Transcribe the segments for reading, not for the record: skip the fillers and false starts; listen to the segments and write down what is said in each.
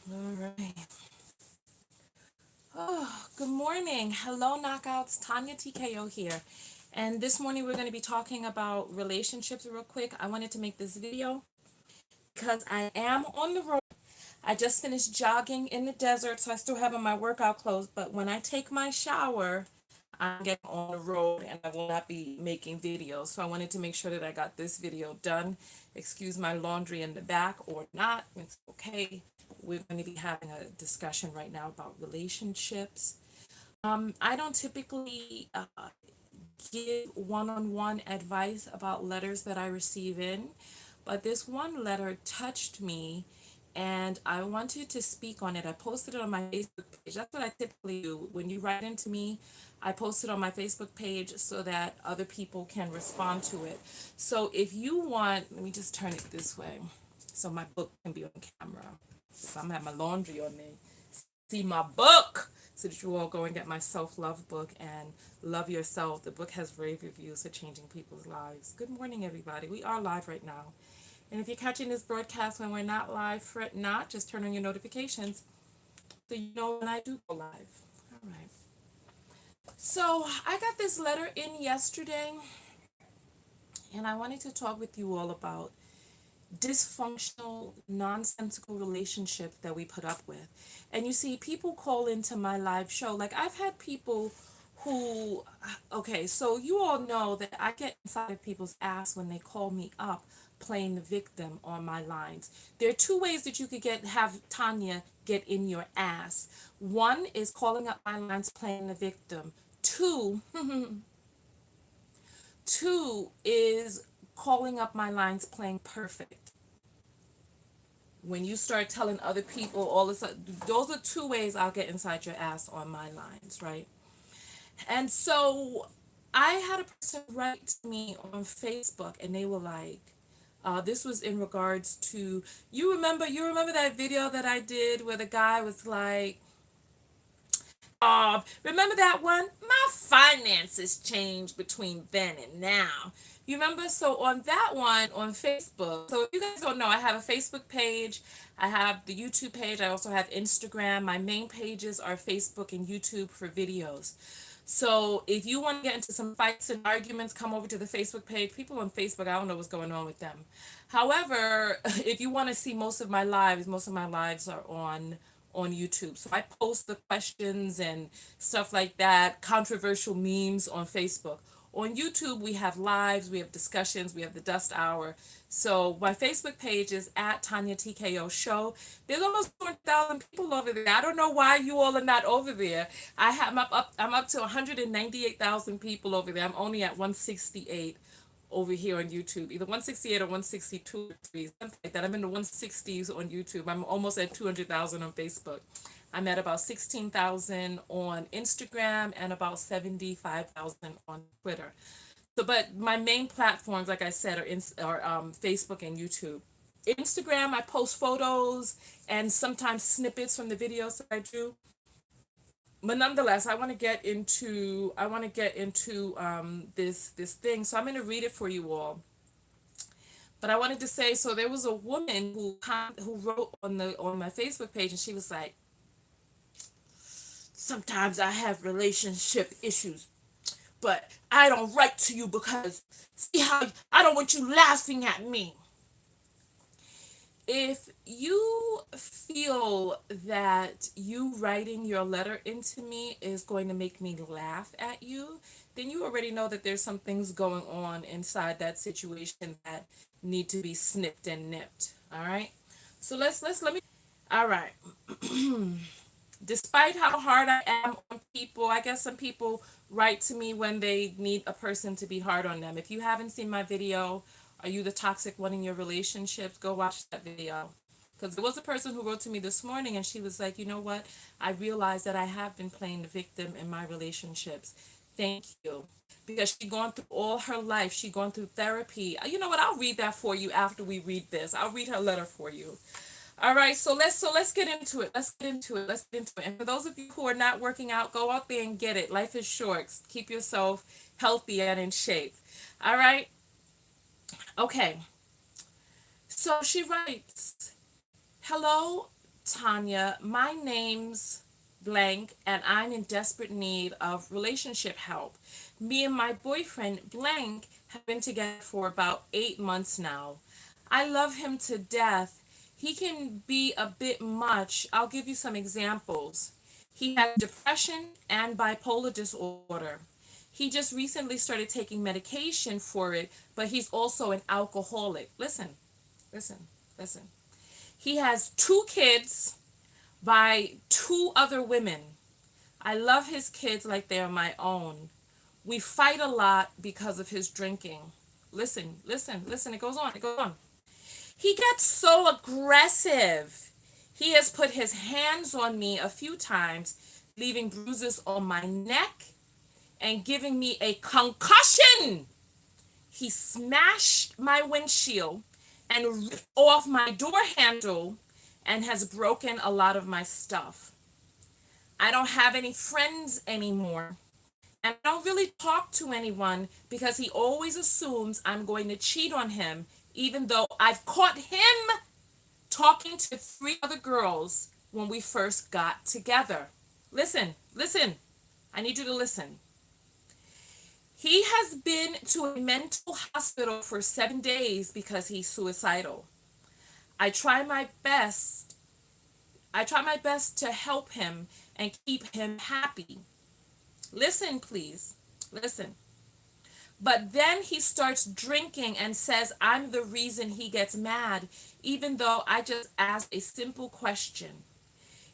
All right. Oh, good morning. Hello, knockouts. Tonya TKO here. And this morning we're going to be talking about relationships real quick. I wanted to make this video because I am on the road. I just finished jogging in the desert, so I still have on my workout clothes. But when I take my shower, I'm getting on the road and I will not be making videos. So I wanted to make sure that I got this video done. Excuse my laundry in the back or not. It's okay. We're going to be having a discussion right now about relationships. I don't typically give one-on-one advice about letters that I receive in, but this one letter touched me and I wanted to speak on it. I posted it on my Facebook page. That's what I typically do. When you write into me, I post it on my Facebook page so that other people can respond to it. So if you want, let me just turn it this way so my book can be on camera. If I'm having my laundry on me, see my book so that you all go and get my self-love book and love yourself. The book has rave reviews for changing people's lives. Good morning, everybody. We are live right now. And if you're catching this broadcast when we're not live, fret not. Just turn on your notifications so you know when I do go live. All right. So I got this letter in yesterday, and I wanted to talk with you all about dysfunctional, nonsensical relationships that we put up with. And you see, people call into my live show. Like, I've had people who, okay, so you all know that I get inside of people's ass when they call me up playing the victim on my lines. There are two ways that you could have Tonya get in your ass. One is calling up my lines playing the victim. Two, two is calling up my lines playing perfect. When you start telling other people all this, those are two ways I'll get inside your ass on my lines, right? And so I had a person write to me on Facebook, and they were like, this was in regards to, you remember that video that I did where the guy was like, remember that one? My finances changed between then and now. You remember? So on that one on Facebook, so if you guys don't know, I have a Facebook page, I have the YouTube page, I also have Instagram. My main pages are Facebook and YouTube for videos. So if you want to get into some fights and arguments, come over to the Facebook page. People on Facebook, I don't know what's going on with them. However, if you want to see most of my lives are on YouTube. So I post the questions and stuff like that, controversial memes on Facebook. On YouTube, we have lives, we have discussions, we have the Dust Hour. So my Facebook page is at Tonya TKO Show. There's almost 200,000 people over there. I don't know why you all are not over there. I'm up to 198,000 people over there. I'm only at 168 over here on YouTube, either 168 or 162 or 3, something like that. I'm in the 160s on YouTube. I'm almost at 200,000 on Facebook. I'm at about 16,000 on Instagram and about 75,000 on Twitter. So, but my main platforms, like I said, are Facebook and YouTube. Instagram, I post photos and sometimes snippets from the videos that I do. But nonetheless, I want to get into this thing. So I'm going to read it for you all. But I wanted to say, so there was a woman who wrote on my Facebook page, and she was like, sometimes I have relationship issues, but I don't write to you because see how I don't want you laughing at me. If you feel that you writing your letter into me is going to make me laugh at you, then you already know that there's some things going on inside that situation that need to be snipped and nipped. All right. So let me. All right. Despite how hard I am on people, I guess some people write to me when they need a person to be hard on them. If you haven't seen my video, Are You the Toxic One in Your Relationships? Go watch that video. Because there was a person who wrote to me this morning and she was like, you know what? I realized that I have been playing the victim in my relationships. Thank you. Because she's gone through all her life. She's gone through therapy. You know what? I'll read that for you after we read this. I'll read her letter for you. All right, so let's get into it. Let's get into it. And for those of you who are not working out, go out there and get it. Life is short. Keep yourself healthy and in shape. All right. Okay. So she writes, "Hello, Tonya, my name's blank, and I'm in desperate need of relationship help. Me and my boyfriend, blank, have been together for about 8 months now. I love him to death. He can be a bit much. I'll give you some examples. He has depression and bipolar disorder. He just recently started taking medication for it, but he's also an alcoholic. Listen, listen, listen. He has 2 kids by 2 other women. I love his kids like they're my own. We fight a lot because of his drinking. Listen, listen, listen. It goes on. It goes on. He gets so aggressive. He has put his hands on me a few times, leaving bruises on my neck and giving me a concussion. He smashed my windshield and ripped off my door handle and has broken a lot of my stuff. I don't have any friends anymore. And I don't really talk to anyone because he always assumes I'm going to cheat on him, even though I've caught him talking to 3 other girls when we first got together. Listen, listen. I need you to listen. He has been to a mental hospital for 7 days because he's suicidal. I try my best. I try my best to help him and keep him happy. Listen, please. Listen. But then he starts drinking and says I'm the reason he gets mad, even though I just asked a simple question.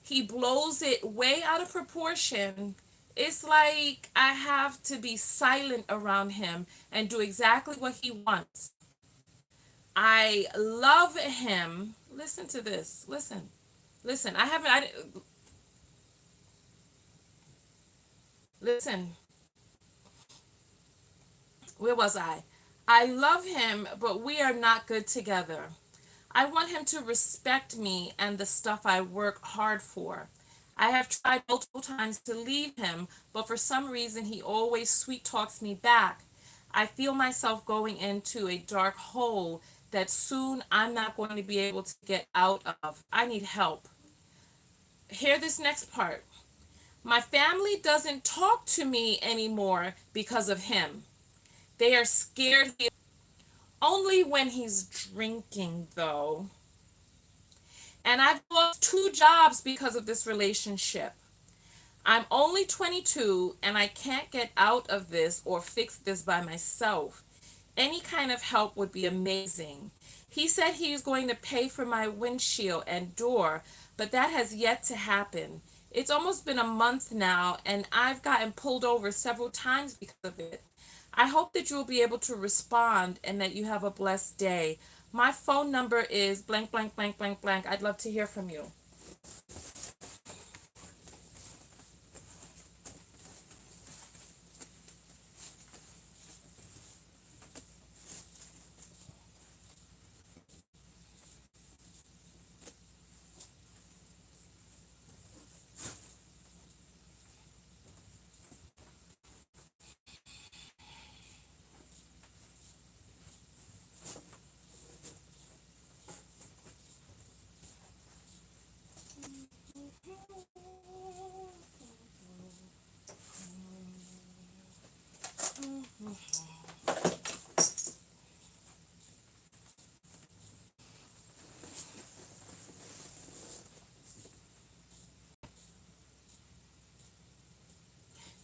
He blows it way out of proportion. It's like I have to be silent around him and do exactly what he wants. I love him. Listen to this. Listen. Listen. Listen. Where was I? I love him, but we are not good together. I want him to respect me and the stuff I work hard for. I have tried multiple times to leave him, but for some reason he always sweet talks me back. I feel myself going into a dark hole that soon I'm not going to be able to get out of. I need help. Hear this next part. My family doesn't talk to me anymore because of him. They are scared. Only when he's drinking, though. And I've lost 2 jobs because of this relationship. I'm only 22 and I can't get out of this or fix this by myself. Any kind of help would be amazing. He said he was going to pay for my windshield and door, but that has yet to happen. It's almost been a month now and I've gotten pulled over several times because of it. I hope that you'll be able to respond and that you have a blessed day. My phone number is blank, blank, blank, blank, blank. I'd love to hear from you.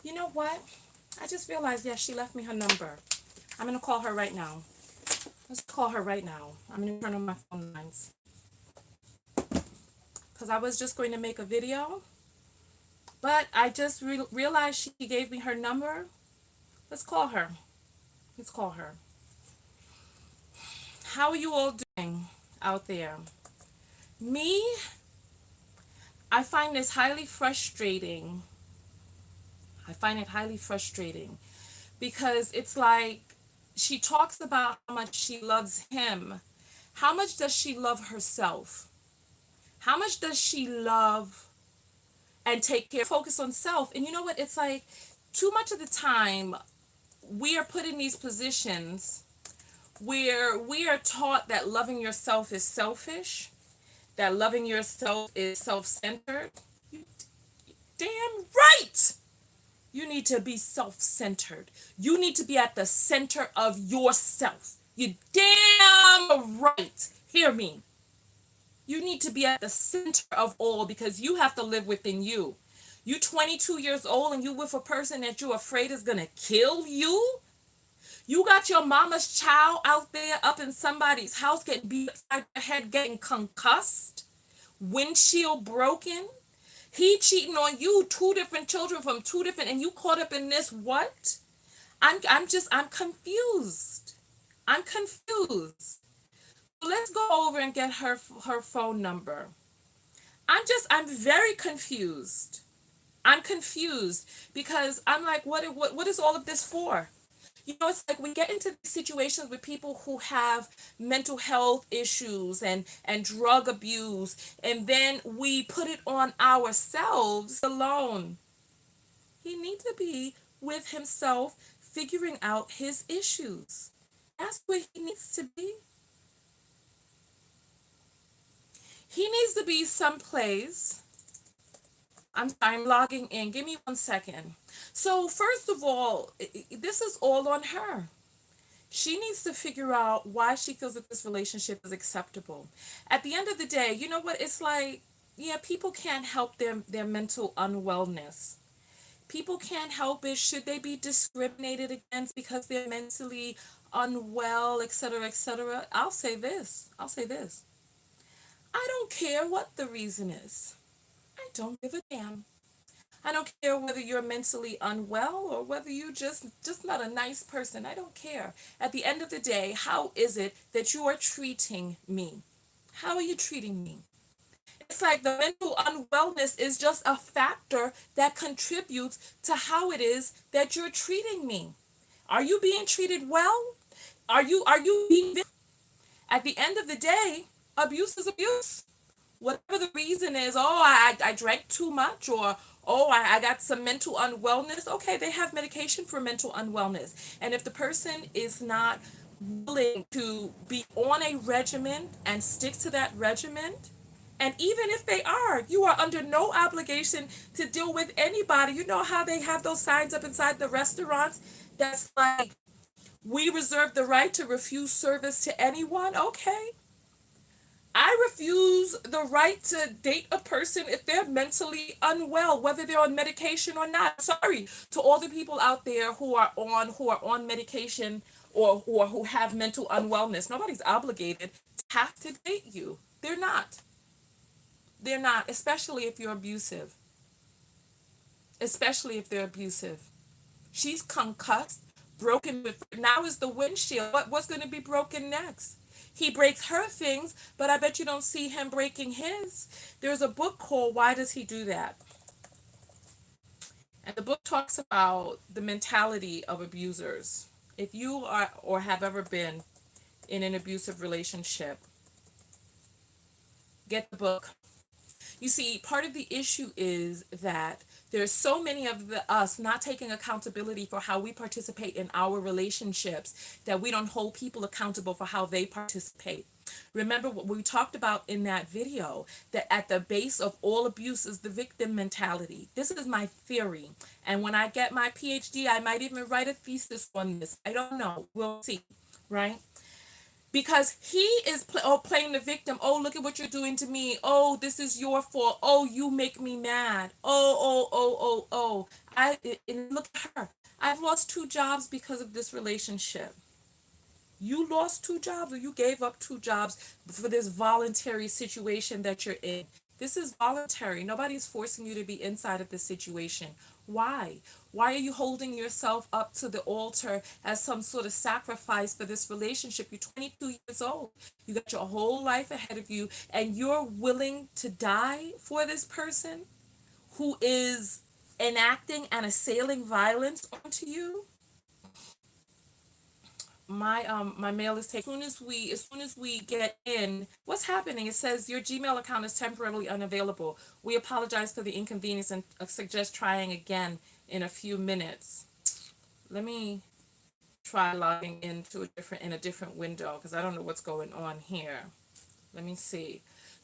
You know what? I just realized, yes, she left me her number. I'm going to call her right now. Let's call her right now. I'm going to turn on my phone lines. Because I was just going to make a video, but I just realized she gave me her number. Let's call her. Let's call her. How are you all doing out there? Me, I find this highly frustrating. I find it highly frustrating because it's like she talks about how much she loves him. How much does she love herself? How much does she love and take care, focus on self? And you know what? It's like too much of the time we are put in these positions where we are taught that loving yourself is selfish, that loving yourself is self-centered. You damn right. You need to be self-centered. You need to be at the center of yourself. You damn right. Hear me. You need to be at the center of all because you have to live within you. You 22 years old and you with a person that you're afraid is going to kill you? You got your mama's child out there up in somebody's house getting beat upside the head, getting concussed, windshield broken. He cheating on you, two different children from two different, and you caught up in this what? I'm confused. I'm confused. Let's go over and get her phone number. I'm very confused. I'm confused because I'm like, what is all of this for? You know, it's like we get into these situations with people who have mental health issues and drug abuse, and then we put it on ourselves alone. He needs to be with himself, figuring out his issues. That's where he needs to be. He needs to be someplace. I'm logging in. Give me 1 second. So first of all, this is all on her. She needs to figure out why she feels that this relationship is acceptable. At the end of the day, you know what? It's like, yeah, people can't help their mental unwellness. People can't help it. Should they be discriminated against because they're mentally unwell, etc., etc.? I'll say this. I don't care what the reason is. I don't give a damn. I don't care whether you're mentally unwell or whether you're just not a nice person. I don't care. At the end of the day, how is it that you are treating me? How are you treating me? It's like the mental unwellness is just a factor that contributes to how it is that you're treating me. Are you being treated well? Are you being at the end of the day, abuse is abuse. Whatever the reason is, oh, I drank too much, or oh, I got some mental unwellness. Okay, they have medication for mental unwellness. And if the person is not willing to be on a regimen and stick to that regimen, and even if they are, you are under no obligation to deal with anybody. You know how they have those signs up inside the restaurants that's like, we reserve the right to refuse service to anyone? Okay. I refuse the right to date a person if they're mentally unwell, whether they're on medication or not. Sorry to all the people out there who are on medication or who have mental unwellness. Nobody's obligated to have to date you. They're not. They're not, especially if you're abusive. Especially if they're abusive. She's concussed, broken with now is the windshield. What's going to be broken next? He breaks her things, but I bet you don't see him breaking his. There's a book called Why Does He Do That? And the book talks about the mentality of abusers. If you are or have ever been in an abusive relationship, get the book. You see, part of the issue is that there's so many of us not taking accountability for how we participate in our relationships that we don't hold people accountable for how they participate. Remember what we talked about in that video, that at the base of all abuse is the victim mentality. This is my theory. And when I get my PhD, I might even write a thesis on this. I don't know. We'll see. Right? Because he is playing the victim. Oh, look at what you're doing to me. Oh, this is your fault. Oh, you make me mad. Oh. And look at her. I've lost 2 jobs because of this relationship. You lost 2 jobs, or you gave up 2 jobs for this voluntary situation that you're in. This is voluntary. Nobody's forcing you to be inside of this situation. Why? Why are you holding yourself up to the altar as some sort of sacrifice for this relationship? You're 22 years old. You got your whole life ahead of you, and you're willing to die for this person who is enacting and assailing violence onto you? My mail is taken. As soon as we get in, what's happening? It says your Gmail account is temporarily unavailable. We apologize for the inconvenience and suggest trying again in a few minutes. Let me try logging into a different window because I don't know what's going on here. Let me see.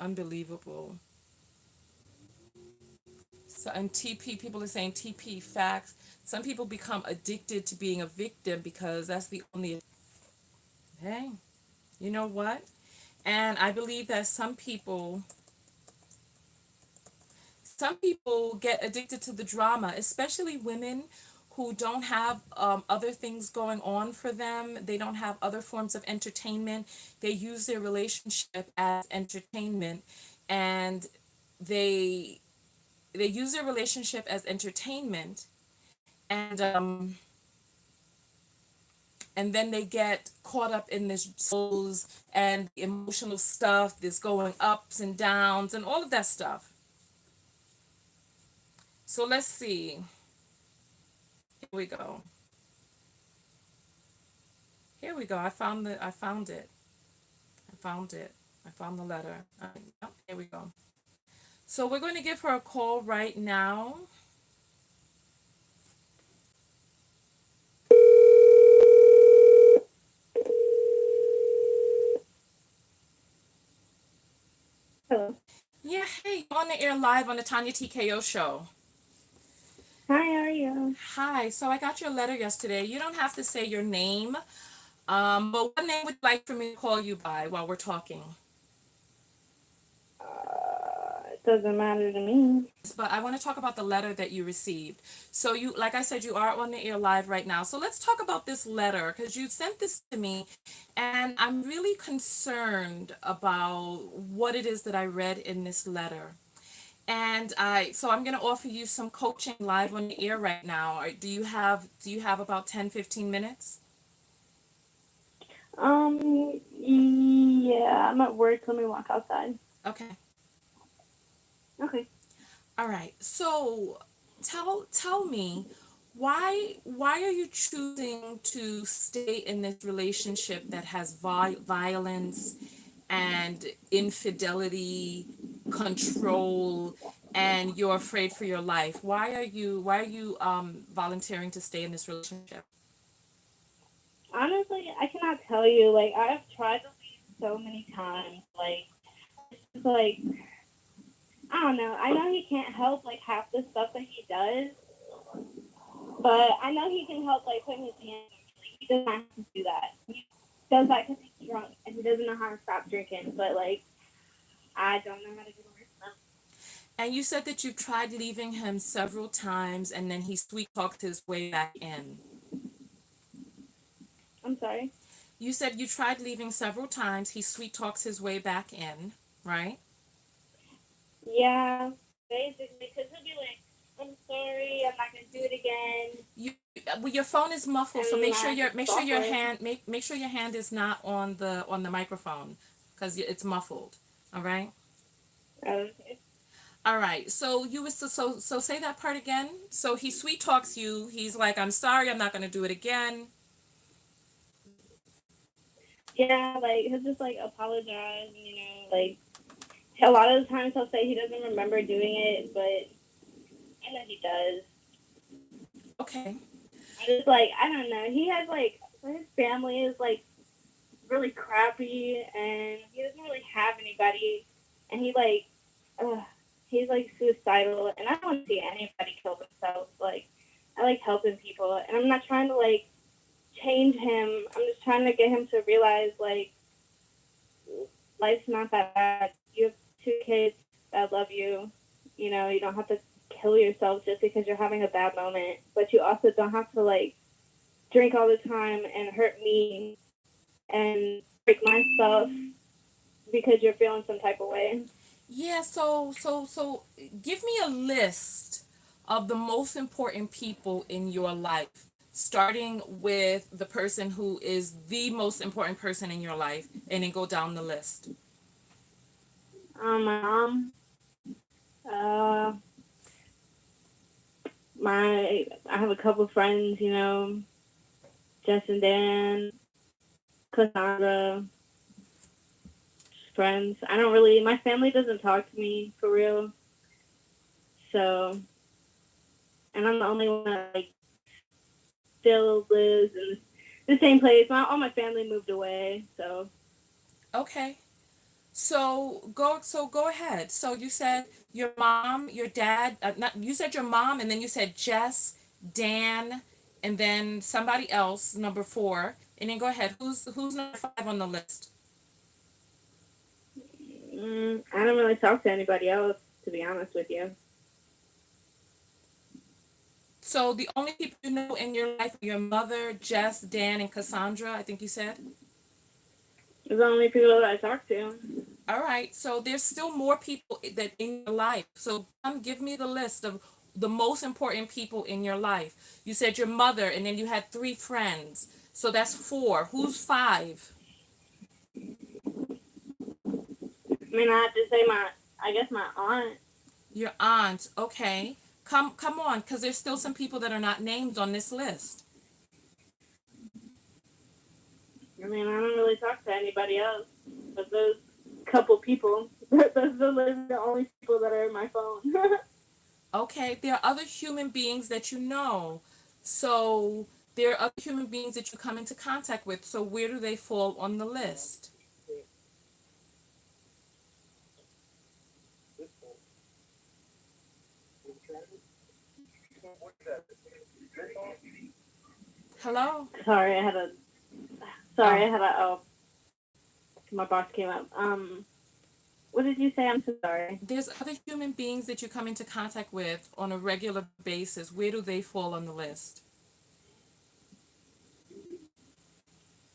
Unbelievable. So, and TP, people are saying TP facts. Some people become addicted to being a victim because that's the only. Hey, you know what? And I believe that some people get addicted to the drama, especially women who don't have other things going on for them. They don't have other forms of entertainment. They use their relationship as entertainment, and they they use their relationship as entertainment, and and then they get caught up in this souls and emotional stuff, this going ups and downs and all of that stuff. So let's see. Here we go. Here we go. I found it. I found it. I found the letter. Yep, here we go. So we're going to give her a call right now. Hello. Yeah, hey, on the air live on the Tonya TKO show. Hi, how are you? Hi, so I got your letter yesterday. You don't have to say your name, but what name would you like for me to call you by while we're talking? It doesn't matter to me. But I want to talk about the letter that you received. So you, like I said, you are on the air live right now. So let's talk about this letter because you sent this to me, and I'm really concerned about what it is that I read in this letter. And so I'm going to offer you some coaching live on the air right now. Do you have about 10-15 minutes? Yeah, I'm at work. Let me walk outside. Okay. Okay. All right. So tell me why are you choosing to stay in this relationship that has violence and infidelity, control, and you're afraid for your life? Why are you volunteering to stay in this relationship? Honestly, I cannot tell you. Like, I've tried to leave so many times. Like, it's like, I don't know. I know he can't help, like, half the stuff that he does, but I know he can help, like, putting his hands on me. Like, he does not have to do that. He does that because he's drunk and he doesn't know how to stop drinking. But, like, I don't know how to get away from him. And you said that you've tried leaving him several times and then he sweet talked his way back in. I'm sorry. You said you tried leaving several times. He sweet talks his way back in, right? Yeah, basically, because he'll be like, I'm sorry, I'm not going to do it again. You, well, your phone is muffled, so And make sure I your just make sure fall your for it. hand make sure your hand is not on the microphone because it's muffled. All right. Okay. All right. So you was so say that part again. So he sweet talks you. He's like, I'm sorry, I'm not going to do it again. Yeah, like, he'll just, like, apologize, like, a lot of the times he'll say he doesn't remember doing it, but I know he does. Okay. I just, like, I don't know. He has, like, his family is, like, really crappy, and he doesn't really have anybody, and uh, he's, like, suicidal, and I don't want to see anybody kill themselves. Like, I like helping people, and I'm not trying to, like, change him. I'm just trying to get him to realize, like, life's not that bad. You have two kids that love you. You don't have to kill yourself just because you're having a bad moment, but you also don't have to, like, drink all the time and hurt me and break my stuff because you're feeling some type of way. Yeah. So give me a list of the most important people in your life, starting with the person who is the most important person in your life, and then go down the list. My mom, uh, I have a couple friends, Jess and Dan, Cassandra, friends. I don't really, my family doesn't talk to me for real. So, and I'm the only one that, like, still lives in the same place. All my family moved away. So, Okay. So go ahead. So you said your mom, your dad, not you said your mom, and then you said Jess, Dan, and then somebody else, number four. And then go ahead. Who's number five on the list? I don't really talk to anybody else, to be honest with you. So the only people you know in your life are your mother, Jess, Dan, and Cassandra, I think you said. Those are the only people that I talk to. All right. So there's still more people that in your life. So give me the list of the most important people in your life. You said your mother, and then you had three friends. So that's four. Who's five? I mean, I have to say I guess my aunt. Your aunt. Okay. Come on, because there's still some people that are not named on this list. I mean, I don't really talk to anybody else but those couple people. Those are literally the only people that are in my phone. Okay. There are other human beings that you know. So there are other human beings that you come into contact with. So where do they fall on the list? Hello? Sorry, I had a. Oh. Oh, my boss came up. What did you say? I'm so sorry. There's other human beings that you come into contact with on a regular basis. Where do they fall on the list?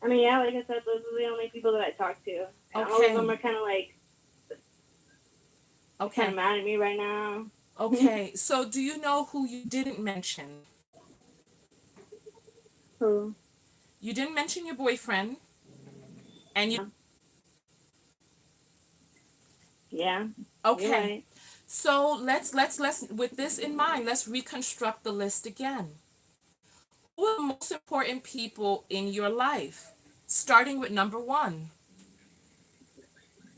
I mean, yeah, like I said, those are the only people that I talk to. And all of them Okay. are kind of Okay. mad at me right now. Okay. So do you know who you didn't mention? Who? You didn't mention your boyfriend, and you. Yeah, you're Okay. right. So let's with this in mind, let's reconstruct the list again. Who are the most important people in your life? Starting with number one.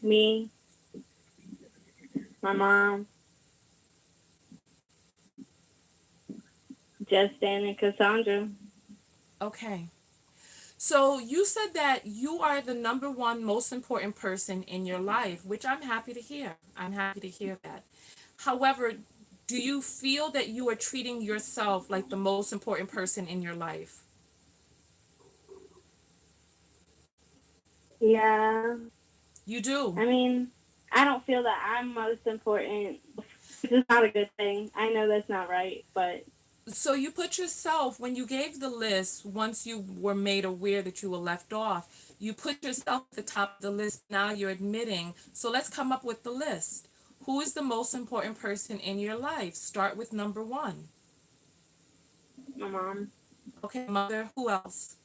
Me, my mom, Justin, and Cassandra. Okay. So you said that you are the number one most important person in your life, which I'm happy to hear. I'm happy to hear that. However, do you feel that you are treating yourself like the most important person in your life? Yeah, You do. I mean, I don't feel that I'm most important. This is not a good thing. I know that's not right, but So you put yourself, when you gave the list, once you were made aware that you were left off, you put yourself at the top of the list. Now you're admitting. So let's come up with the list. Who is the most important person in your life? Start with number one. my mom, Okay, mother, who else?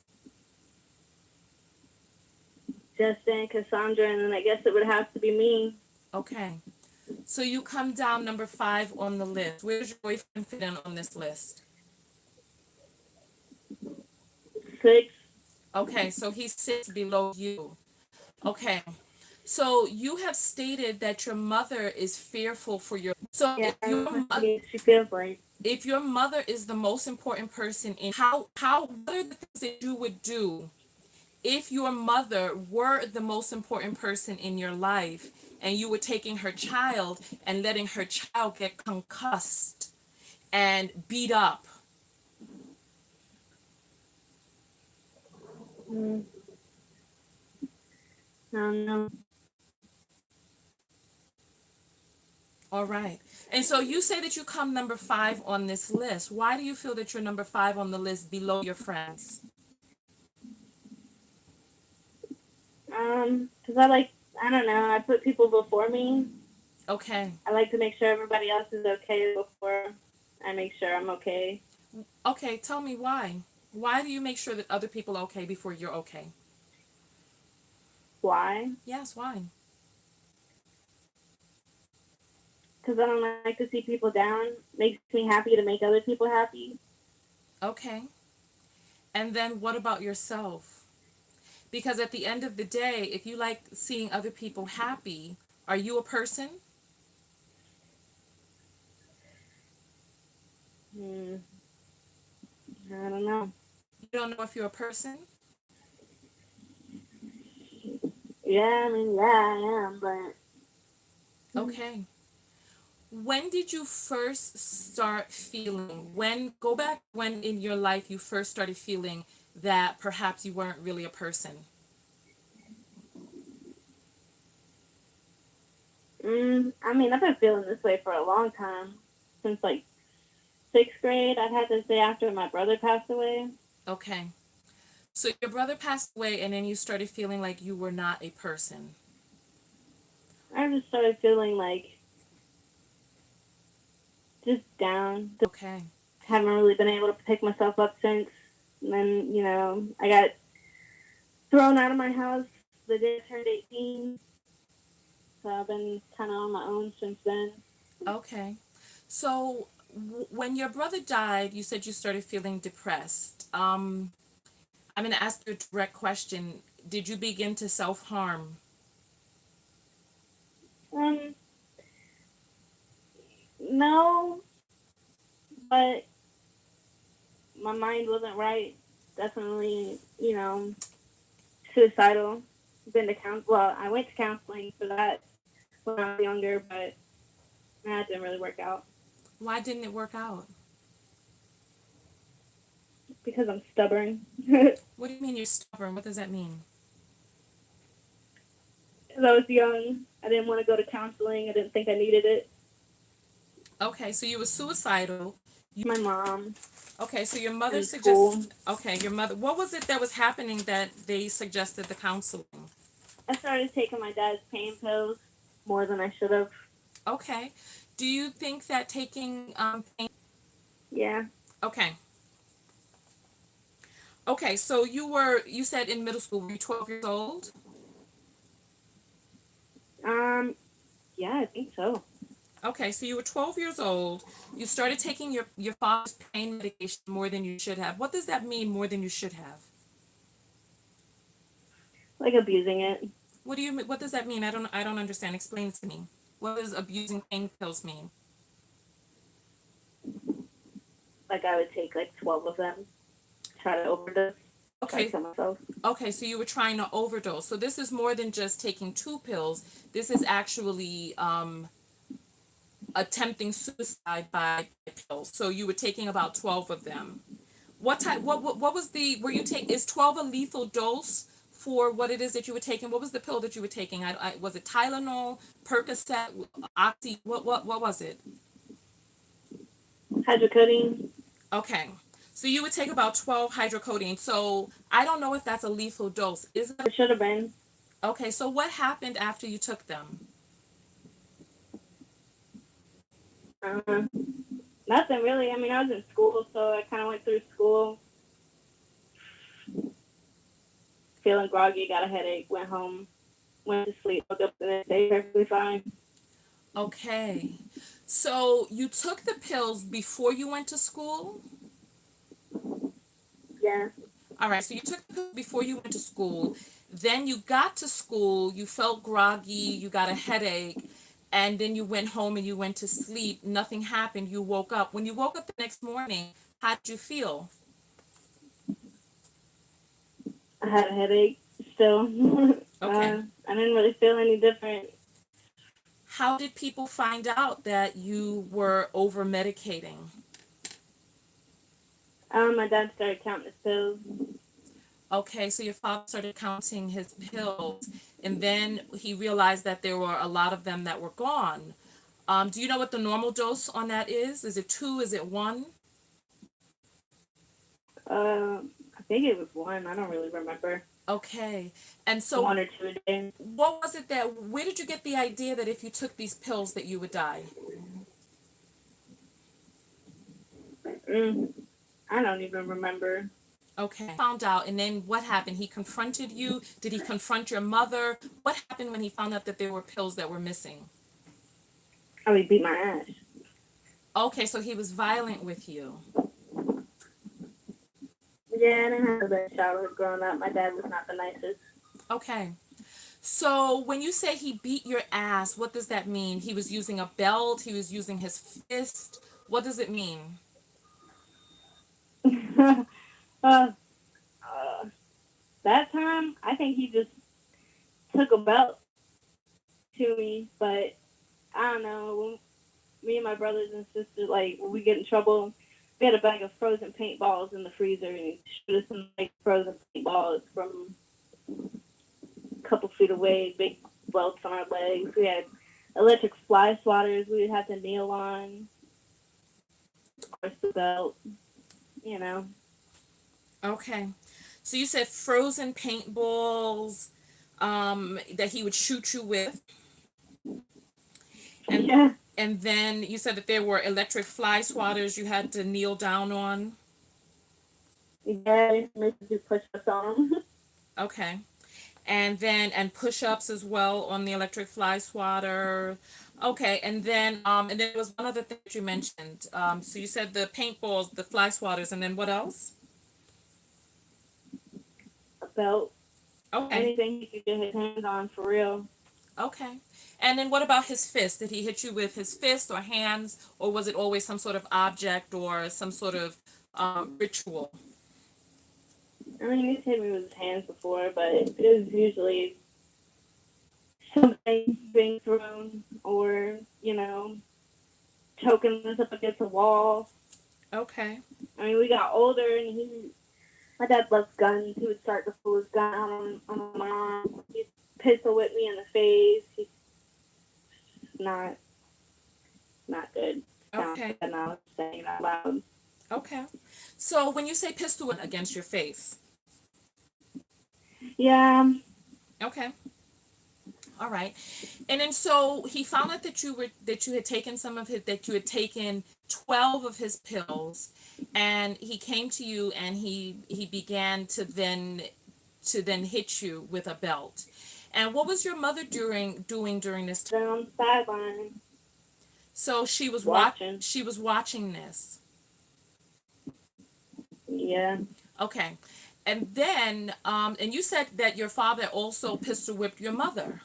Justin, Cassandra, and then I guess it would have to be me. Okay. So you come down number five on the list. Where does your boyfriend fit in on this list? 6. Okay, so he sits below you. Okay. So you have stated that your mother is fearful for your. So Yeah, that's what she feels like. if your mother is the most important person in how what are the things that you would do if your mother were the most important person in your life and you were taking her child and letting her child get concussed and beat up? Mm, I don't know. All right. And so you say that you come number five on this list. Why do you feel that you're number five on the list below your friends? Because I don't know, I put people before me. Okay. I like to make sure everybody else is okay before I make sure I'm okay. Okay, tell me why. Why do you make sure that other people are okay before you're okay? Why? Yes, why? Because I don't like to see people down. Makes me happy to make other people happy. Okay. And then what about yourself? Because at the end of the day, if you like seeing other people happy, are you a person? Hmm. I don't know. You don't know if you're a person? Yeah, I mean, yeah, I am, but Okay. When did you first start feeling, when, go back when in your life you first started feeling that perhaps you weren't really a person? I mean, I've been feeling this way for a long time. Since like sixth grade, I'd had to say after my brother passed away. Okay. So your brother passed away and then you started feeling like you were not a person. I just started feeling like just down. Just Okay. haven't really been able to pick myself up since. And then, I got thrown out of my house the day I turned 18. So I've been kind of on my own since then. Okay. So when your brother died, you said you started feeling depressed. I'm going to ask you a direct question. Did you begin to self-harm? Um, no, but my mind wasn't right. Definitely, suicidal. Been to well, I went to counseling for that when I was younger, but that didn't really work out Why didn't it work out? because I'm stubborn. Because What do you mean you're stubborn? What does that mean? I was young, I didn't want to go to counseling. I didn't think I needed it. Okay, so you were suicidal. You My mom Okay, so your mother in school, suggests Okay, your mother, what was it that was happening that they suggested the counseling? I started taking my dad's pain pills more than I should have. Okay. Do you think that taking pain Yeah. Okay. Okay, so you said in middle school, were you 12 years old? Um. Yeah, I think so. Okay, so you were 12 years old. You started taking your father's pain medication more than you should have. What does that mean, more than you should have? Like abusing it. What does that mean? I don't understand. Explain it to me. What does abusing pain pills mean? Like I would take like 12 of them, try to overdose, try to Okay, kill myself. okay, so you were trying to overdose. So this is more than just taking two pills. This is actually attempting suicide by pills. So you were taking about 12 of them. What type? What was the? Were you take? Is 12 a lethal dose for what it is that you were taking? What was the pill that you were taking? Was it Tylenol, Percocet, Oxy? What was it? Hydrocodone. Okay, so you would take about 12 hydrocodone. So I don't know if that's a lethal dose. Is it? It should have been. Okay, so what happened after you took them? Uh, Nothing really. I mean, I was in school, so I kind of went through school feeling groggy, got a headache, went home, went to sleep, woke up the next day perfectly fine. Okay, so you took the pills before you went to school? Yeah. All right, so you took the pills before you went to school. Then you got to school, you felt groggy, you got a headache, and then you went home and you went to sleep. Nothing happened. You woke up. When you woke up the next morning, how did you feel? I had a headache still. Okay. I didn't really feel any different. How did people find out that you were over medicating? My dad started counting his pills. Okay, so your father started counting his pills, and then he realized that there were a lot of them that were gone. Do you know what the normal dose on that is? Is it two? Is it one? I think it was one. I don't really remember. Okay. And so One or two a day. what was it that, where did you get the idea that if you took these pills that you would die? Mm, I don't even remember. Okay. Found out, and then what happened? He confronted you? Did he confront your mother? What happened when he found out that there were pills that were missing? I would beat my ass. Okay, so he was violent with you. Yeah, I didn't have a bad childhood growing up. My dad was not the nicest. Okay. So when you say he beat your ass, what does that mean? He was using a belt, he was using his fist. What does it mean? uh, uh, that time, I think he just took a belt to me, but I don't know. When me and my brothers and sisters, like, when we get in trouble, we had a bag of frozen paintballs in the freezer, and he shoot us some like frozen paintballs from a couple feet away, big welts on our legs. We had electric fly swatters we would have to kneel on, of course the belt, you know. Okay. So you said frozen paintballs that he would shoot you with, and Yeah, and then you said that there were electric fly swatters you had to kneel down on. yeah, make us do push-ups on them. Okay. And push-ups as well on the electric fly swatter. Okay, and then there was one other thing that you mentioned. So you said the paintballs, the fly swatters, and then what else? A belt, Okay. anything he could get his hands on for real. Okay. And then what about his fist? Did he hit you with his fist or hands, or was it always some sort of object or some sort of ritual? I mean, he's hit me with his hands before, but it was usually something being thrown or, choking us up against a wall. Okay. I mean, we got older and my dad loves guns. He would start to pull his gun out on my mom. He'd pistol whip me in the face. He's not, not good. Sounds Okay. bad now saying it out loud. Okay. So when you say pistol against your face, Yeah, okay. All right. And then so he found out that you had taken some of his that you had taken 12 of his pills, and he came to you and he began to then hit you with a belt. And what was your mother doing during this time? then on the sideline So watching. she was watching this. Yeah. Okay. And you said that your father also pistol whipped your mother.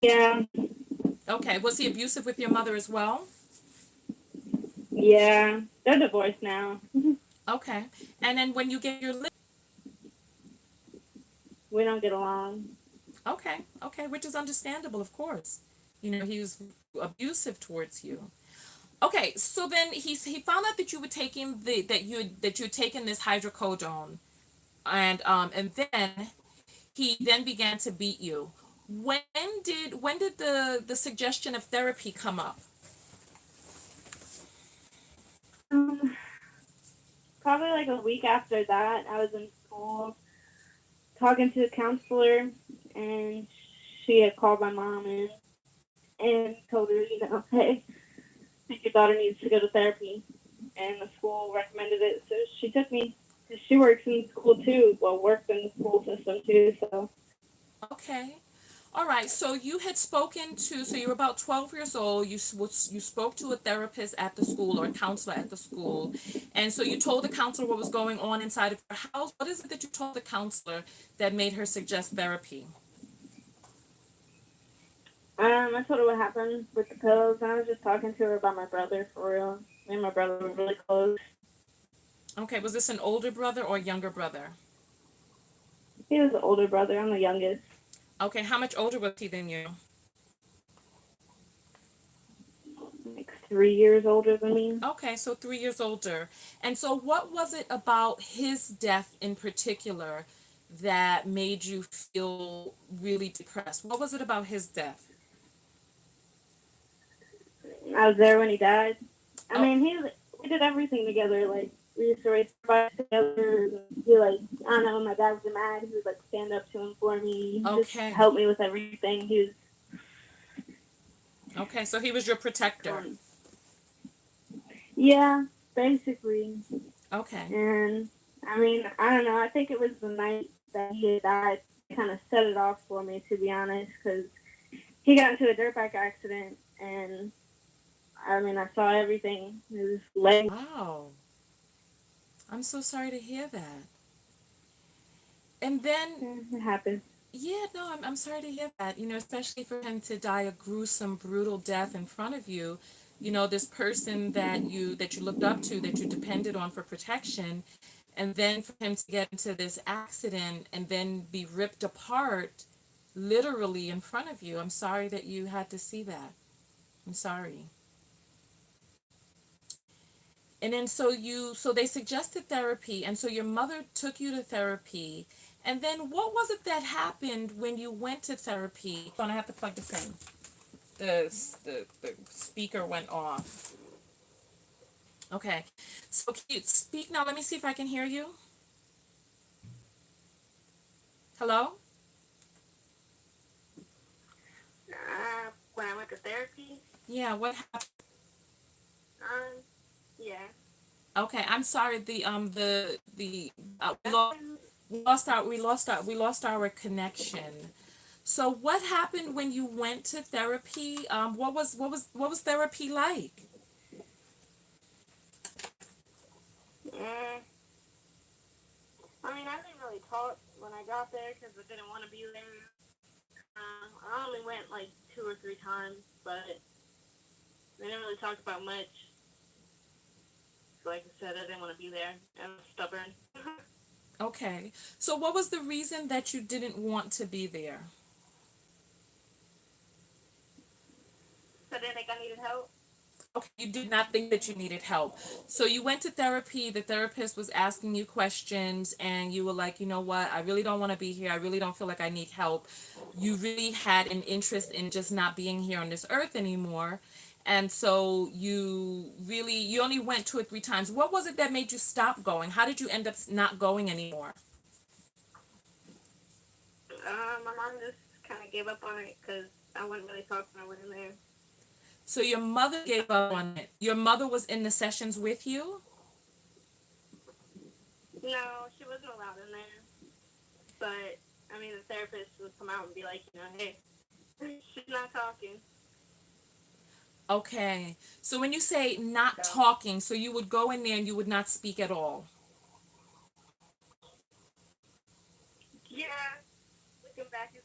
Yeah. Okay. Was he abusive with your mother as well? Yeah. They're divorced now. Okay. And then when you get your We don't get along. okay, okay, which is understandable, of course. He was abusive towards you. Okay, so then he found out that you were taking that you had taken this hydrocodone, and then he then began to beat you. When did the suggestion of therapy come up? Um, Probably like a week after that, I was in school talking to a counselor, and she had called my mom in and told her, hey, I think your daughter needs to go to therapy. And the school recommended it, so she took me. 'Cause she works in school too, well, worked in the school system too, so. Okay. All right. So you were about 12 years old. You spoke to a therapist at the school or a counselor at the school. And so you told the counselor what was going on inside of your house. What is it that you told the counselor that made her suggest therapy? I told her what happened with the pills, and I was just talking to her about my brother for real. Me and my brother were really close. Okay. Was this an older brother or a younger brother? He was the older brother. I'm the youngest. Okay. How much older was he than you? Like 3 years older than me. Okay. So 3 years older. And so what was it about his death in particular that made you feel really depressed? What was it about his death? I was there when he died. I Oh, mean, we did everything together. Like, we used to race bikes together. He, like, I don't know, when my dad was mad, he would, like, stand up to him for me. He just okay. helped me with everything. He Okay, so he was your protector. was, yeah, basically. Okay. And, I mean, I don't know. I think it was the night that he had died kind of set it off for me, to be honest, because he got into a dirt bike accident, and, I mean, I saw everything. His leg. Wow. I'm so sorry to hear that. And then, It happened. yeah, no, I'm sorry to hear that. Especially for him to die a gruesome, brutal death in front of you. This person that you looked up to, that you depended on for protection, and then for him to get into this accident and then be ripped apart literally in front of you. I'm sorry that you had to see that. I'm sorry. And then so they suggested therapy, and so your mother took you to therapy. And then what was it that happened when you went to therapy? I have to plug this in. The speaker went off. Okay. So can you speak now? Let me see if I can hear you. Hello? When I went to therapy, Yeah, what happened? yeah. Okay, I'm sorry. We lost our connection. So what happened when you went to therapy? What was therapy like? Mm, I mean, I didn't really talk when I got there because I didn't want to be there. I only went like 2 or 3 times, but they didn't really talk about much. So like I said, I didn't want to be there. I was stubborn. Okay. So what was the reason that you didn't want to be there? So they think I needed help. Okay, you did not think that you needed help. So you went to therapy, the therapist was asking you questions, and you were like, you know what, I really don't want to be here. I really don't feel like I need help. You really had an interest in just not being here on this earth anymore. And so you only went 2 or 3 times. What was it that made you stop going? How did you end up not going anymore? My mom just kind of gave up on it because I wasn't really talking. I wasn't there. So your mother gave up on it. Your mother was in the sessions with you? No, she wasn't allowed in there. But I mean, the therapist would come out and be like, hey, she's not talking. Okay. So when you say not So talking, so you would go in there and you would not speak at all. yeah, looking back, it's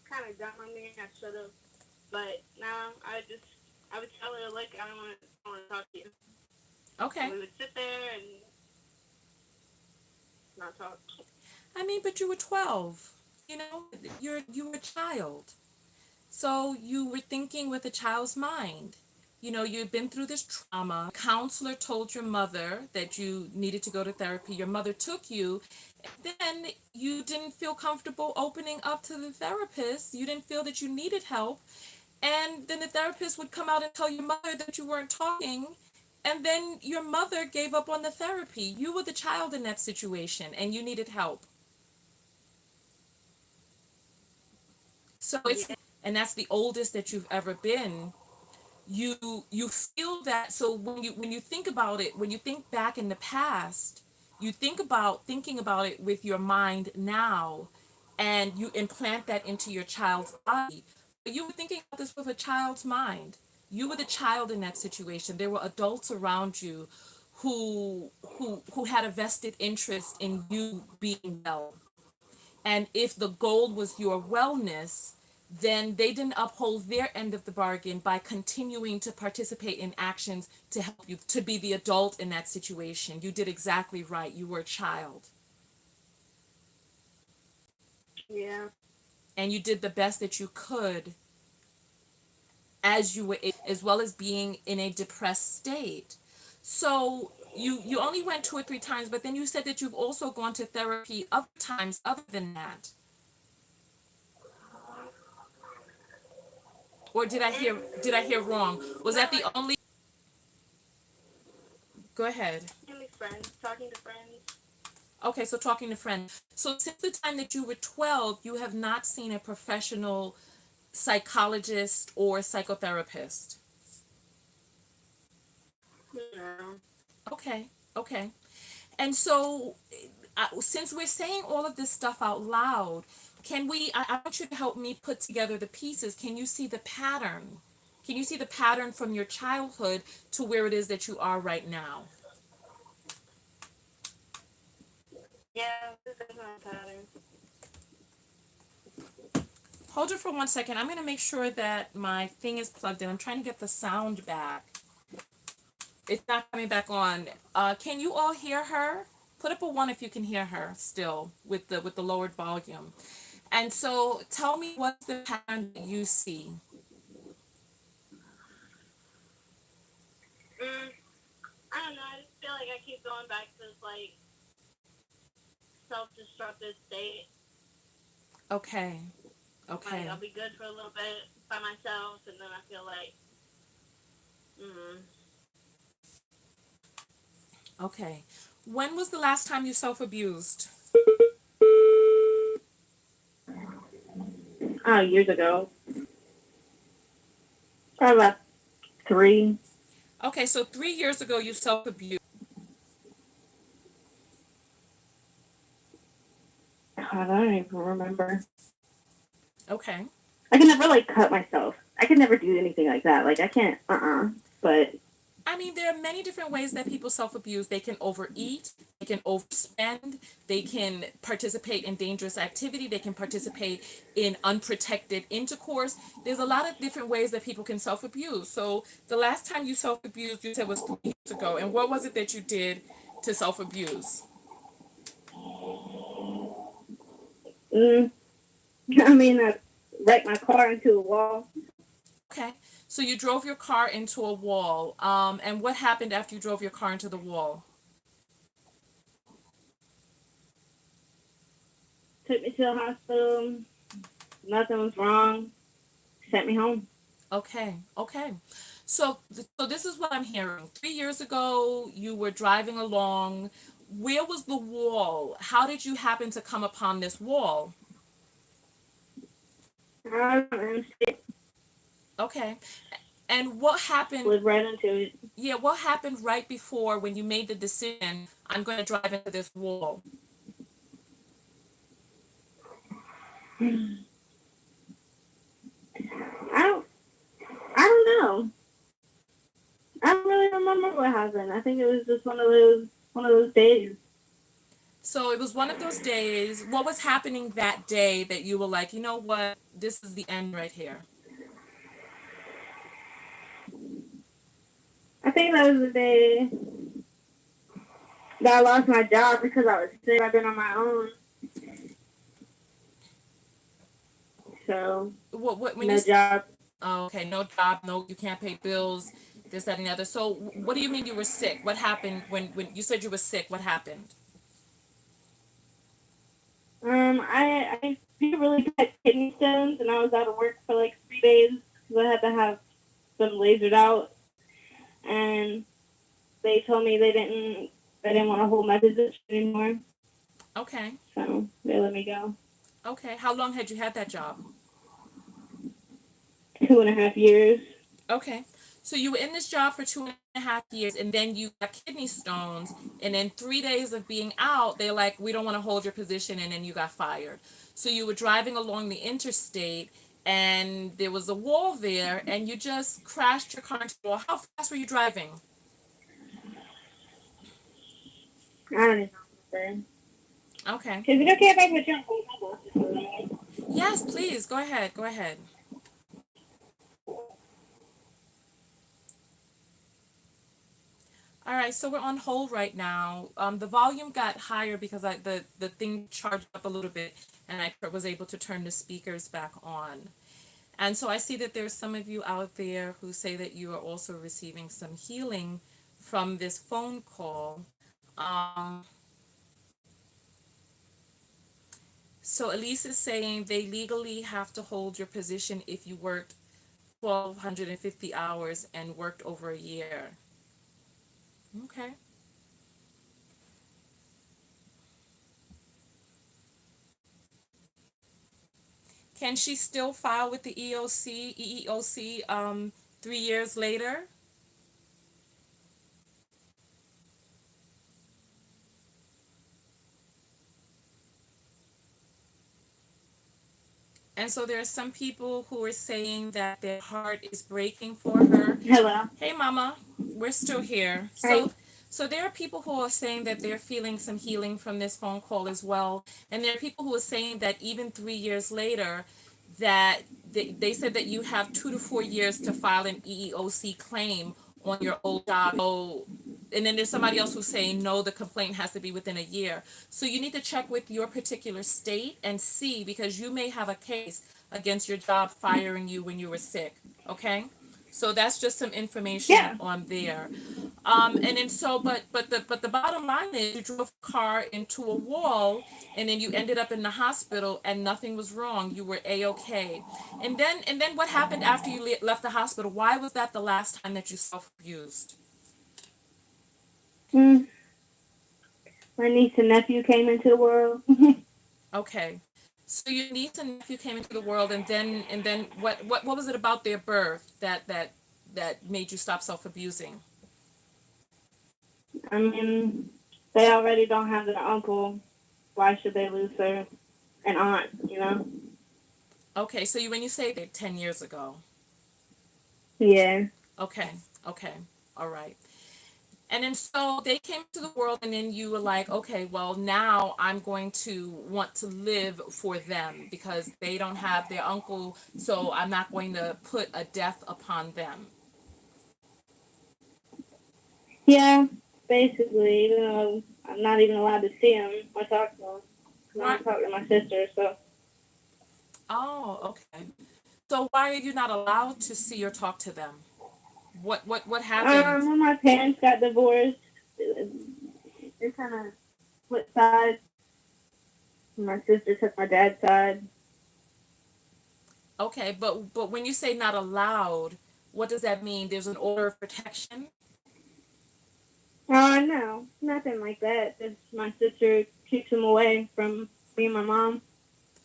kind of dumb on me. I should have. But now I would tell her, like, I don't want to talk to you. And Okay. we would sit there and not talk. I mean, but you were 12. You were a child. So you were thinking with a child's mind. You've been through this trauma. Counselor told your mother that you needed to go to therapy. Your mother took you. And then you didn't feel comfortable opening up to the therapist. You didn't feel that you needed help. And then the therapist would come out and tell your mother that you weren't talking. And then your mother gave up on the therapy. You were the child in that situation and you needed help. So it's, Yeah. and that's the oldest that you've ever been. You feel that. So when you think about it, when you think back in the past, you think about thinking about it with your mind now, and you implant that into your child's body. But you were thinking about this with a child's mind. You were the child in that situation. There were adults around you who had a vested interest in you being well. And if the goal was your wellness, then they didn't uphold their end of the bargain by continuing to participate in actions to help you to be the adult in that situation. You did exactly right. You were a child. Yeah. And you did the best that you could as you were, as well as being in a depressed state. So you only went 2 or 3 times, but then you said that you've also gone to therapy other times other than that. Or did I hear wrong? Was Not that the like only? Go ahead. mainly friends, talking to friends. Okay, so talking to friends. So since the time that you were 12, you have not seen a professional psychologist or psychotherapist. No. Okay, okay. And so since we're saying all of this stuff out loud, I want you to help me put together the pieces. Can you see the pattern? Can you see the pattern from your childhood to where it is that you are right now? Yeah, this is my pattern. Hold it for 1 second. I'm going to make sure that my thing is plugged in. I'm trying to get the sound back. It's not coming back on. Can you all hear her? Put up a one if you can hear her still with the lowered volume. And so tell me what's the pattern that you see. Mm, I don't know. I just feel like I keep going back to this like self-destructive state. Okay. Like Okay. I'll be good for a little bit by myself, and then I feel like, mm, Okay. When was the last time you self-abused? years ago, probably about 3. Okay, so 3 years ago you self-abused. I don't even remember. Okay. I can never like cut myself. I can never do anything like that. Like I can't. But I mean, there are many different ways that people self abuse. They can overeat, they can overspend, they can participate in dangerous activity, they can participate in unprotected intercourse. There's a lot of different ways that people can self abuse. So, the last time you self abused, you said was 3 years ago. And what was it that you did to self abuse? mm, I mean, I wrecked my car into a wall. Okay. So, you drove your car into a wall. And what happened after you drove your car into the wall? Took me to the hospital. Nothing was wrong. Sent me home. Okay, okay. So this is what I'm hearing. 3 years ago, you were driving along. Where was the wall? How did you happen to come upon this wall? I don't Okay. And what happened? slid right into it. Yeah, what happened right before when you made the decision, I'm going to drive into this wall? I don't. I don't know. I don't really remember what happened. I think it was just one of those days. So it was one of those days. What was happening that day that you were like, you know what? This is the end right here. I think that was the day that I lost my job because I was sick. I've been on my own, so What when you no job. Oh, okay, no job, no, you can't pay bills, this, that, and the other. So, what do you mean you were sick? What happened when you said you were sick? What happened? I feel really bad kidney stones, and I was out of work for like 3 days because I had to have them lasered out, and they told me they didn't want to hold my position anymore, Okay, so they let me go. okay. How long had you had that job? 2.5 years. Okay, so you were in this job for 2.5 years, and then you got kidney stones, and then 3 days of being out, they're like, we don't want to hold your position, and then you got fired. So you were driving along the interstate, and there was a wall there, and you just crashed your car into the wall. How fast were you driving? I don't even know. Okay. Is it okay if I put you on hold? Yes, please. Go ahead. Go ahead. All right, so we're on hold right now. The volume got higher because the thing charged up a little bit, and I was able to turn the speakers back on. And so I see that there's some of you out there who say that you are also receiving some healing from this phone call. Um, so Elise is saying they legally have to hold your position if you worked 1,250 hours and worked over a year. Okay. Can she still file with the EEOC 3 years later? And so there are some people who are saying that their heart is breaking for her. Hello. Hey, Mama, we're still here. Hi. So there are people who are saying that they're feeling some healing from this phone call as well. And there are people who are saying that even 3 years later, that they said that you have 2 to 4 years to file an EEOC claim on your old job. So and then there's somebody else who's saying no, the complaint has to be within a year. So you need to check with your particular state and see, because you may have a case against your job firing you when you were sick. Okay, so that's just some information Yeah. on there. And then so, but the bottom line is, you drove a car into a wall, and then you ended up in the hospital, and nothing was wrong. You were a-okay. And then what happened after you left the hospital? Why was that the last time that you self abused? Mm. My niece and nephew came into the world. Okay. So your niece and nephew came into the world, and then what was it about their birth that made you stop self abusing? I mean, they already don't have their uncle. Why should they lose an aunt, you know? Okay, so when you say that 10 years ago. Yeah. Okay, okay, all right. And then so they came to the world, and then you were like, okay, well, now I'm going to want to live for them because they don't have their uncle, so I'm not going to put a death upon them. Yeah, basically, even though I'm not even allowed to see him or talk to him. I Right. don't talk to my sister, so. Oh, okay. So why are you not allowed to see or talk to them? What happened? When my parents got divorced, they kind of split sides. My sister took my dad's side. Okay, but when you say not allowed, what does that mean? There's an order of protection? No, nothing like that. Just my sister keeps him away from me and my mom.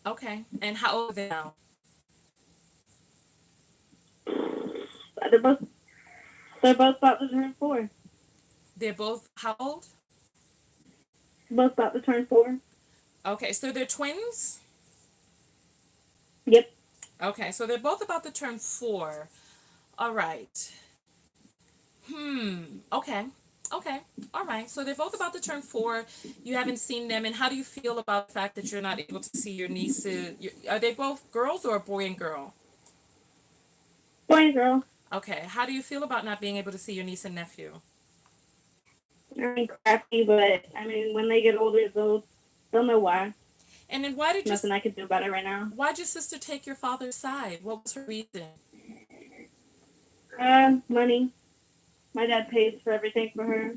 Okay. And how old are they now? They're both they're both about to turn 4. They're both how old? Both about to turn 4. Okay, so they're twins? Yep. Okay, so they're both about to turn 4. All right. Okay. Okay. All right. So they're both about to turn 4. You haven't seen them, and how do you feel about the fact that you're not able to see your nieces? Are they both girls or a boy and girl? Boy and girl. Okay. How do you feel about not being able to see your niece and nephew? I mean, crappy, but I mean, when they get older, they'll know why. And then Nothing I can do about it right now. why'd your sister take your father's side? What was her reason? Money. My dad pays for everything for her.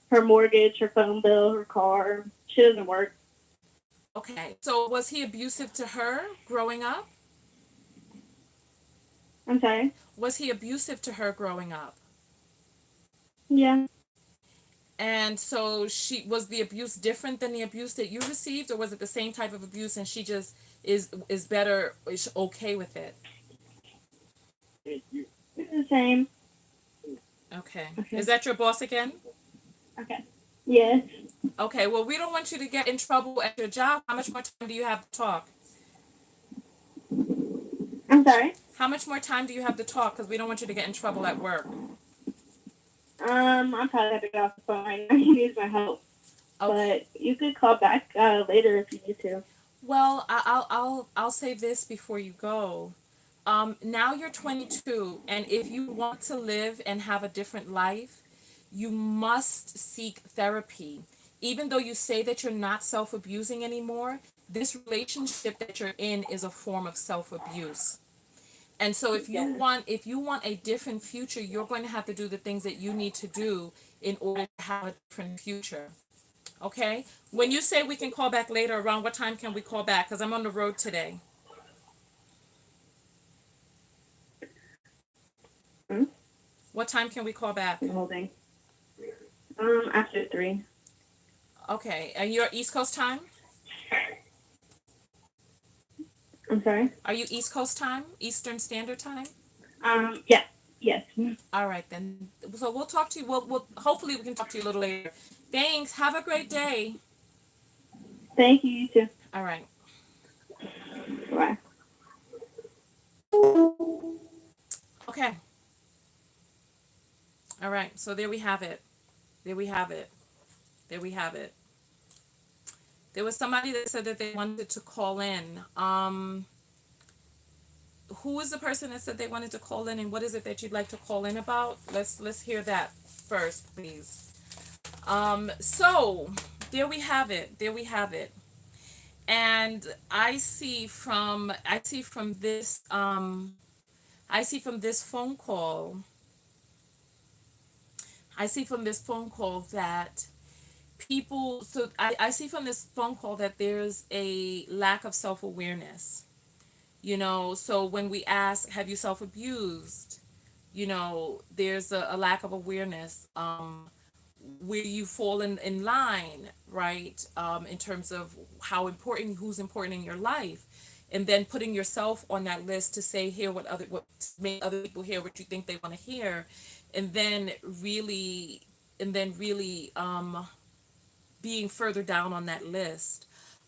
Her mortgage, her phone bill, her car. She doesn't work. Okay. So was he abusive to her growing up? I'm sorry. Was he abusive to her growing up? Yeah. And so she was the abuse different than the abuse that you received, or was it the same type of abuse and she just is better, is okay with it? It's the same. Okay. Okay. Is that your boss again? Okay. Yes. Okay, well, we don't want you to get in trouble at your job. How much more time do you have to talk? I'm sorry. How much more time do you have to talk? Because we don't want you to get in trouble at work. I'm probably have to get off the phone right now. He needs my help. Okay. But you could call back later if you need to. Well, I'll say this before you go. Now you're 22, and if you want to live and have a different life, you must seek therapy. Even though you say that you're not self-abusing anymore, this relationship that you're in is a form of self-abuse. And so Yes. if you want a different future, you're going to have to do the things that you need to do in order to have a different future. Okay? When you say we can call back later, around what time can we call back? Because I'm on the road today. Hmm? What time can we call back? I'm holding. After 3. Okay. And you're East Coast time? I'm sorry. Are you East Coast time? Eastern Standard Time? Yeah. Yes. All right then. So we'll talk to you. We'll hopefully we can talk to you a little later. Thanks. Have a great day. Thank you. You too. All right. Bye. Okay. All right. So there we have it. There we have it. There we have it. There was somebody that said that they wanted to call in. who is the person that said they wanted to call in, and what is it that you'd like to call in about? Let's hear that first, please. So there we have it. There we have it. And I see from this phone call, that I see from this phone call that there's a lack of self-awareness. So when we ask, have you self-abused? There's a lack of awareness, where you fall in line, right? In terms of who's important in your life. And then putting yourself on that list to say, hear what make other people hear what you think they want to hear. And then really, being further down on that list,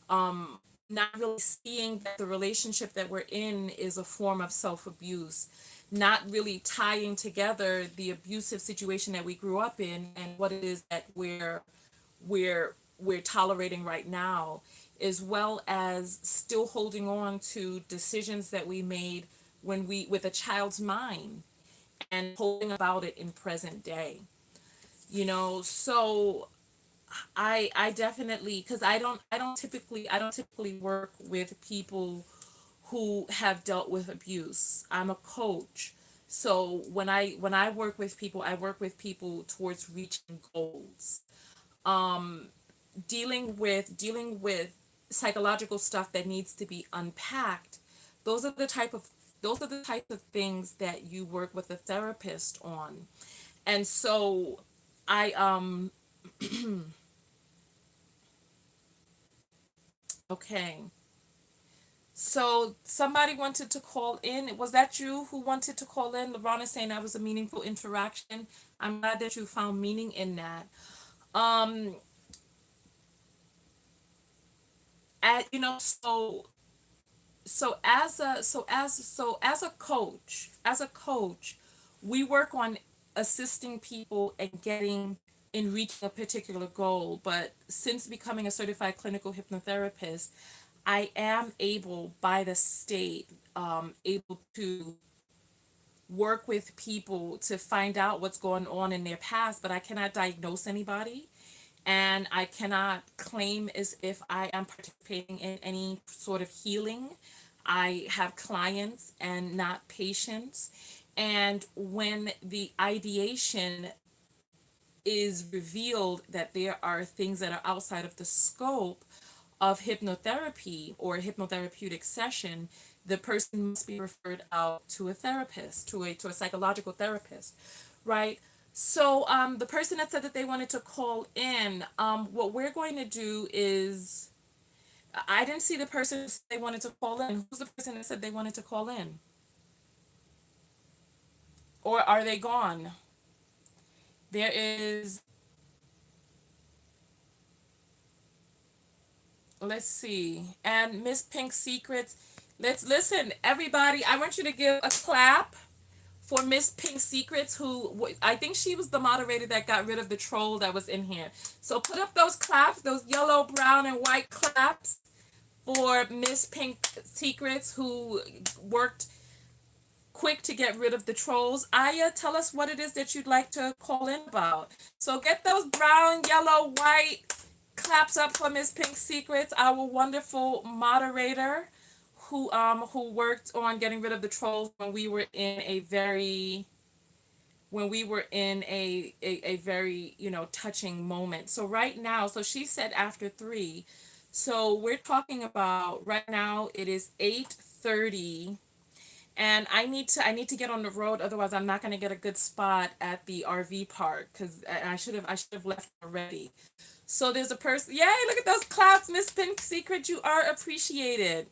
not really seeing that the relationship that we're in is a form of self-abuse, not really tying together the abusive situation that we grew up in and what it is that we're tolerating right now, as well as still holding on to decisions that we made when we with a child's mind, and holding about it in present day. So I definitely, because I don't typically work with people who have dealt with abuse. I'm a coach. So when I work with people, I work with people towards reaching goals. Dealing with psychological stuff that needs to be unpacked. Those are the type of those are the type of things that you work with a therapist on. And so I okay. So somebody wanted to call in. Was that you who wanted to call in? LeBron is saying that was a meaningful interaction. I'm glad that you found meaning in that. Um, as a coach, we work on assisting people and getting in reaching a particular goal. But since becoming a certified clinical hypnotherapist, I am able by the state, able to work with people to find out what's going on in their past, but I cannot diagnose anybody, and I cannot claim as if I am participating in any sort of healing. I have clients and not patients. And when the ideation is revealed that there are things that are outside of the scope of hypnotherapy or a hypnotherapeutic session, the person must be referred out to a therapist, to a psychological therapist, right? So the person that said that they wanted to call in, what we're going to do is, I didn't see the person who said they wanted to call in. Who's the person that said they wanted to call in? Or are they gone? There is, let's see, and Miss Pink Secrets. Let's listen, everybody. I want you to give a clap for Miss Pink Secrets, who I think she was the moderator that got rid of the troll that was in here. So put up those claps, those yellow, brown, and white claps for Miss Pink Secrets, who worked quick to get rid of the trolls. Aya, tell us what it is that you'd like to call in about. So get those brown, yellow, white claps up for Miss Pink Secrets, our wonderful moderator who worked on getting rid of the trolls when we were in a very, touching moment. So right now, so she said after 3. So we're talking about right now it is 8:30, and I need to get on the road, otherwise I'm not going to get a good spot at the RV park, cuz I should have left already. So there's a person. Yay, look at those claps, Miss Pink Secret, you are appreciated.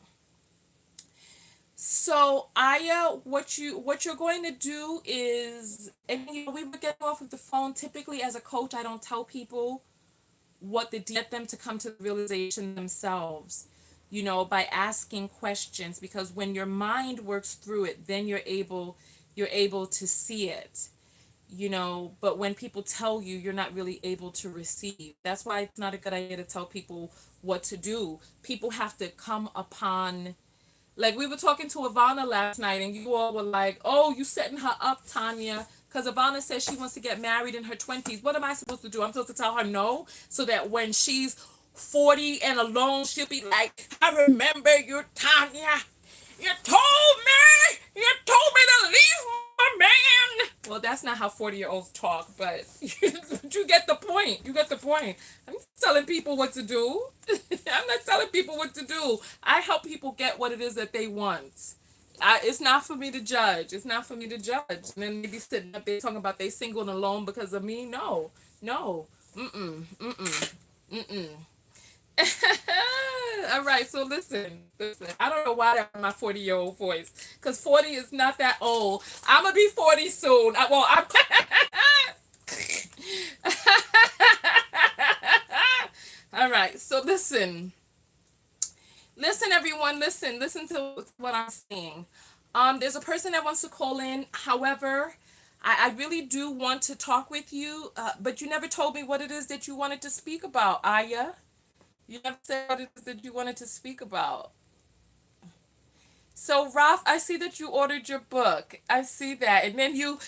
So Aya, what you're going to do is, and we would get off of the phone. Typically, as a coach, I don't tell people what to get them to come to the realization themselves. By asking questions, because when your mind works through it, then you're able to see it. But when people tell you, you're not really able to receive. That's why it's not a good idea to tell people what to do. People have to come upon, Like we were talking to Ivana last night, and you all were like, "Oh, you setting her up, Tonya." Because Ivana says she wants to get married in her 20s. What am I supposed to do? I'm supposed to tell her no, so that when she's 40 and alone, she'll be like, "I remember you, Tonya. You told me. You told me to leave my man." Well, that's not how 40-year-olds talk, but you get the point. You get the point. I'm not telling people what to do. I'm not telling people what to do. I help people get what it is that they want. It's not for me to judge. It's not for me to judge. And then they be sitting up there talking about they single and alone because of me. No, no, mm-mm. All right, so listen. I don't know why I have my 40-year-old voice, because 40 is not that old. I'm gonna be 40 soon. I'm. All right, so listen, everyone, listen to what I'm saying. There's a person that wants to call in. However, I really do want to talk with you, but you never told me what it is that you wanted to speak about, Aya. You never said what it is that you wanted to speak about. So Ralph, I see that you ordered your book. I see that, and then you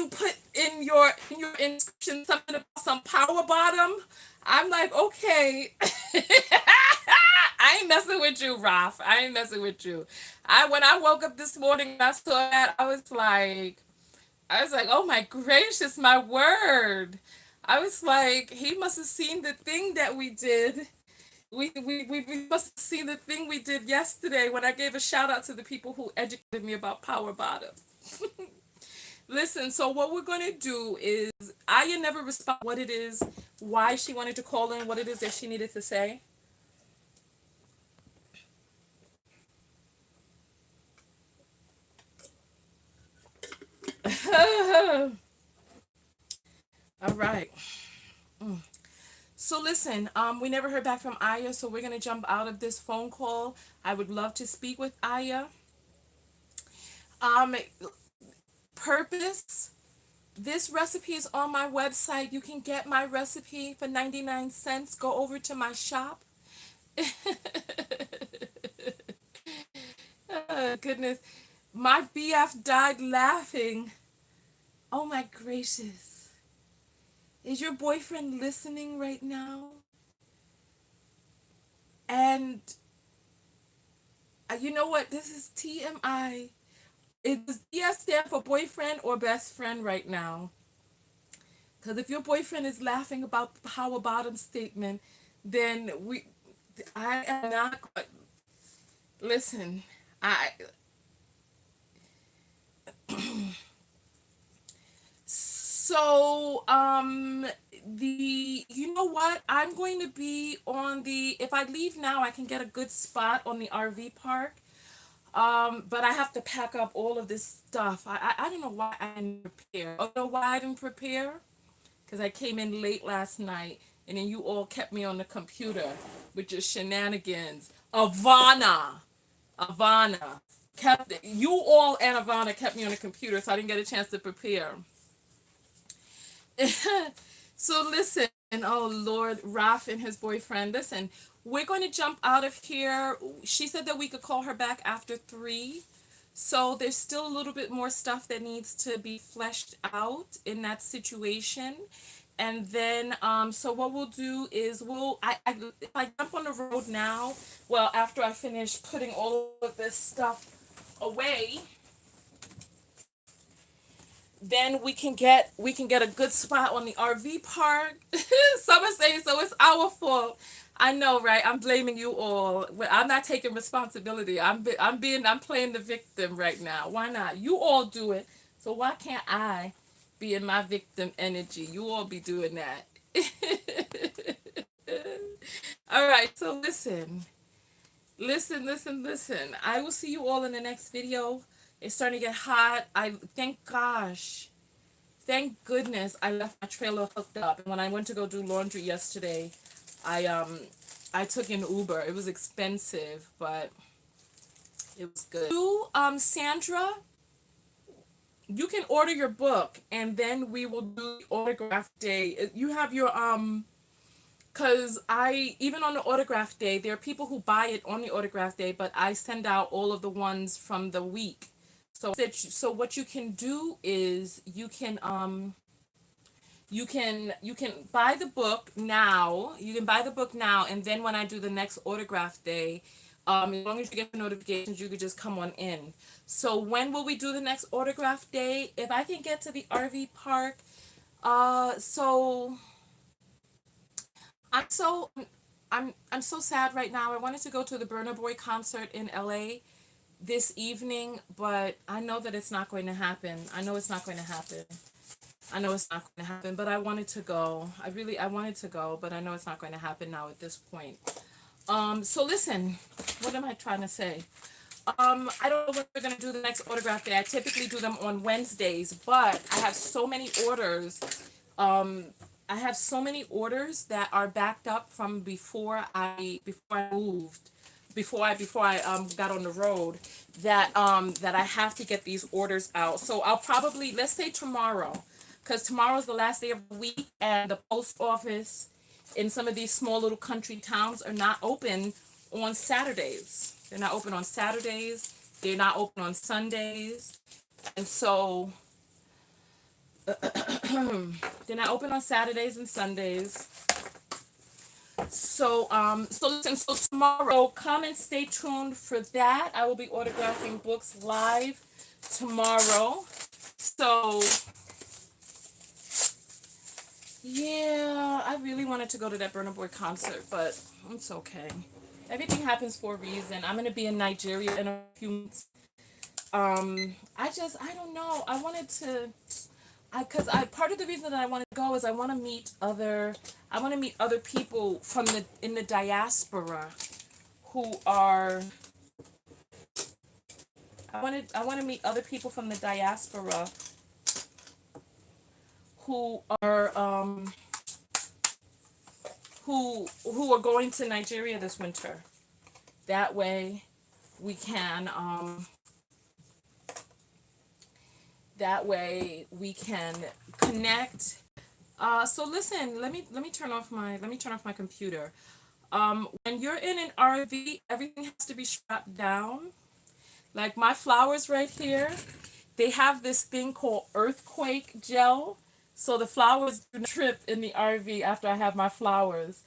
put in your inscription something about some power bottom. I'm like, okay. I ain't messing with you, Ralph. I ain't messing with you. When I woke up this morning and I saw that, I was like, oh my gracious, my word. I was like, he must have seen the thing that we did. We must have seen the thing we did yesterday when I gave a shout out to the people who educated me about power bottom. Listen, so what we're going to do is, Aya never respond what it is, why she wanted to call in, what it is that she needed to say. All right. So listen, we never heard back from Aya, so we're gonna jump out of this phone call. I would love to speak with Aya. Um, Purpose. This recipe is on my website. You can get my recipe for 99 cents. Go over to my shop. Oh, goodness. My BF died laughing. Oh my gracious. Is your boyfriend listening right now? And you know what? This is TMI. Does BF stand for boyfriend or best friend right now? Because if your boyfriend is laughing about the power bottom statement, then I am not. Listen, I. So, you know what? I'm going to be on if I leave now, I can get a good spot on the RV park. But I have to pack up all of this stuff. I don't know why I didn't prepare. Oh, you know why I didn't prepare? Because I came in late last night, and then you all kept me on the computer with your shenanigans. Ivana kept you all, and Ivana kept me on the computer, so I didn't get a chance to prepare. So listen, oh Lord, Raf and his boyfriend. Listen, we're going to jump out of here. She said that we could call her back after 3. So there's still a little bit more stuff that needs to be fleshed out in that situation. And then, so what we'll do is if I jump on the road now, well, after I finish putting all of this stuff away, then we can get a good spot on the RV park. Some are saying so it's our fault. I know, right? I'm blaming you all. I'm not taking responsibility. I'm playing the victim right now. Why not? You all do it. So why can't I be in my victim energy? You all be doing that. All right. So listen. I will see you all in the next video. It's starting to get hot. Thank goodness I left my trailer hooked up. And when I went to go do laundry yesterday, I took an Uber. It was expensive, but it was good. Sandra, you can order your book, and then we will do the autograph day. You have your Because even on the autograph day, there are people who buy it on the autograph day, but I send out all of the ones from the week. So what you can do is you can buy the book now. You can buy the book now, and then when I do the next autograph day, as long as you get the notifications, you could just come on in. So when will we do the next autograph day? If I can get to the RV park, so I'm so I'm so sad right now. I wanted to go to the Burna Boy concert in LA this evening, but I know that it's not going to happen. I know it's not going to happen. I know it's not going to happen, but I wanted to go. I wanted to go, but I know it's not going to happen now at this point. So listen, what am I trying to say? I don't know when we're gonna do the next autograph day. I typically do them on Wednesdays, but I have so many orders. Um, I have so many orders that are backed up from before I moved, before I got on the road, that I have to get these orders out. So I'll probably, let's say tomorrow, because tomorrow's the last day of the week, and the post office in some of these small little country towns are not open on Saturdays. They're not open on Saturdays. They're not open on Sundays. And so they're not open on Saturdays and Sundays. So listen, so tomorrow, come and stay tuned for that. I will be autographing books live tomorrow. So yeah, I really wanted to go to that Burna Boy concert, but it's okay. Everything happens for a reason. I'm gonna be in Nigeria in a few months. I don't know. I wanted to, because I part of the reason that I want to go is I want to meet other people in the diaspora who are. I want to meet other people from the diaspora who are who are going to Nigeria this winter. That way, we can connect. So listen, let me turn off my computer. When you're in an RV, everything has to be strapped down. Like my flowers right here, they have this thing called earthquake gel. So the flowers do not trip in the RV after I have my flowers.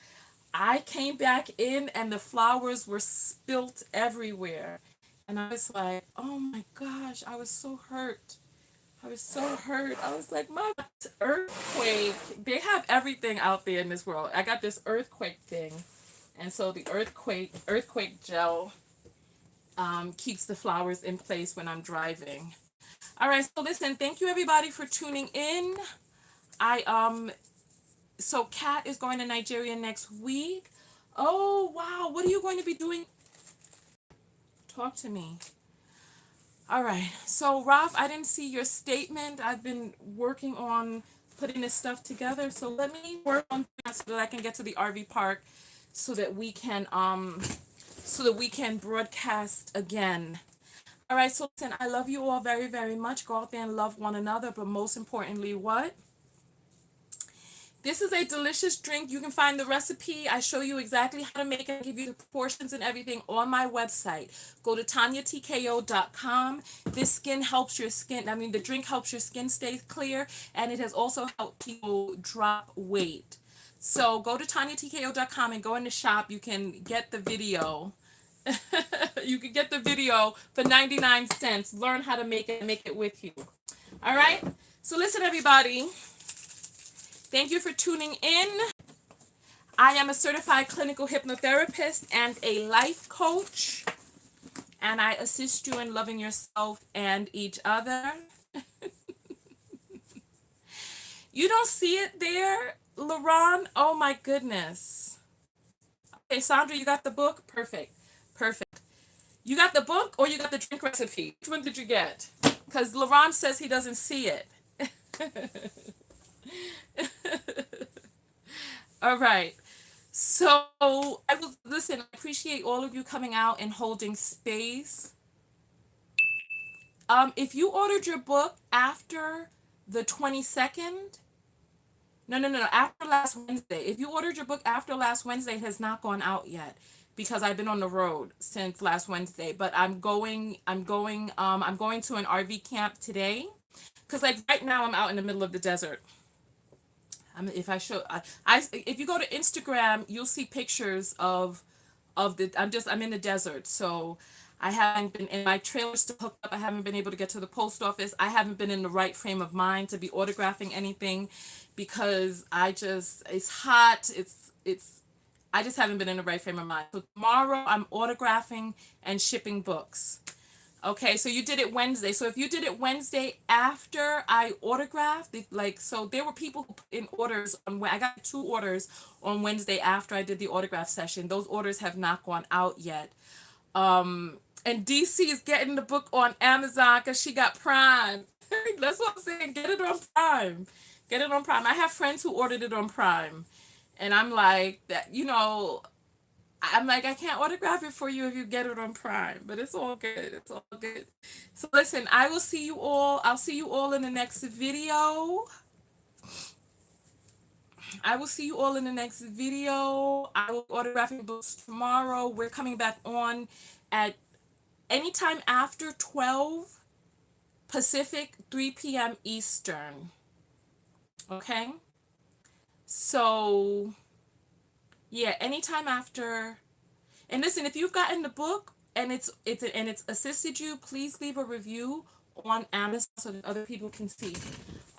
I came back in and the flowers were spilt everywhere. And I was like, oh my gosh, I was so hurt. I was so hurt. I was like, my earthquake. They have everything out there in this world. I got this earthquake thing. And so the earthquake gel keeps the flowers in place when I'm driving. All right, so listen, thank you everybody for tuning in. So Kat is going to Nigeria next week. Oh wow, what are you going to be doing? Talk to me. All right, so Ralph, I didn't see your statement. I've been working on putting this stuff together, so let me work on that so that I can get to the RV park so that we can broadcast again. All right, so listen, I love you all very, very much. Go out there and love one another, but most importantly, what? This is a delicious drink. You can find the recipe. I show you exactly how to make it. I give you the proportions and everything on my website. Go to TonyaTKO.com. The drink helps your skin stay clear, and it has also helped people drop weight. So go to TonyaTKO.com and go in the shop. You can get the video. You can get the video for 99 cents. Learn how to make it with you. All right? So listen, everybody. Thank you for tuning in. I am a certified clinical hypnotherapist and a life coach, and I assist you in loving yourself and each other. You don't see it there, LaRon? Oh my goodness. Okay, Sandra, you got the book? Perfect. Perfect. You got the book or you got the drink recipe? Which one did you get? Because LaRon says he doesn't see it. All right. So I will listen. I appreciate all of you coming out and holding space. If you ordered your book after the 22nd, No, no, no, no. After last Wednesday. If you ordered your book after last Wednesday, it has not gone out yet because I've been on the road since last Wednesday. But I'm going to an RV camp today. Cause like right now I'm out in the middle of the desert. If I show, if you go to Instagram, you'll see pictures of the. I'm in the desert, so I haven't been in my trailer still hooked up. I haven't been able to get to the post office. I haven't been in the right frame of mind to be autographing anything, because it's hot. I just haven't been in the right frame of mind. So tomorrow I'm autographing and shipping books. Okay, so you did it Wednesday. So if you did it Wednesday after I autographed, so there were people who put in orders on when I got 2 orders on Wednesday after I did the autograph session. Those orders have not gone out yet. And DC is getting the book on Amazon because she got Prime. That's what I'm saying. Get it on Prime. Get it on Prime. I have friends who ordered it on Prime. And I'm like, I can't autograph it for you if you get it on Prime, but it's all good. It's all good. So listen, I will see you all. I'll see you all in the next video. I will see you all in the next video. I will be autographing books tomorrow. We're coming back on at anytime after 12 Pacific, 3 p.m. Eastern. Okay? So, yeah, anytime after. And listen, if you've gotten the book and it's assisted you, please leave a review on Amazon so that other people can see.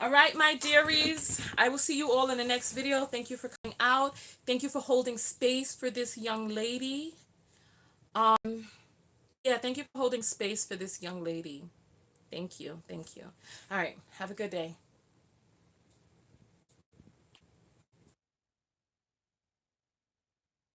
All right, my dearies, I will see you all in the next video. Thank you for coming out. Thank you for holding space for this young lady. Yeah, thank you for holding space for this young lady. Thank you. Thank you. All right, have a good day.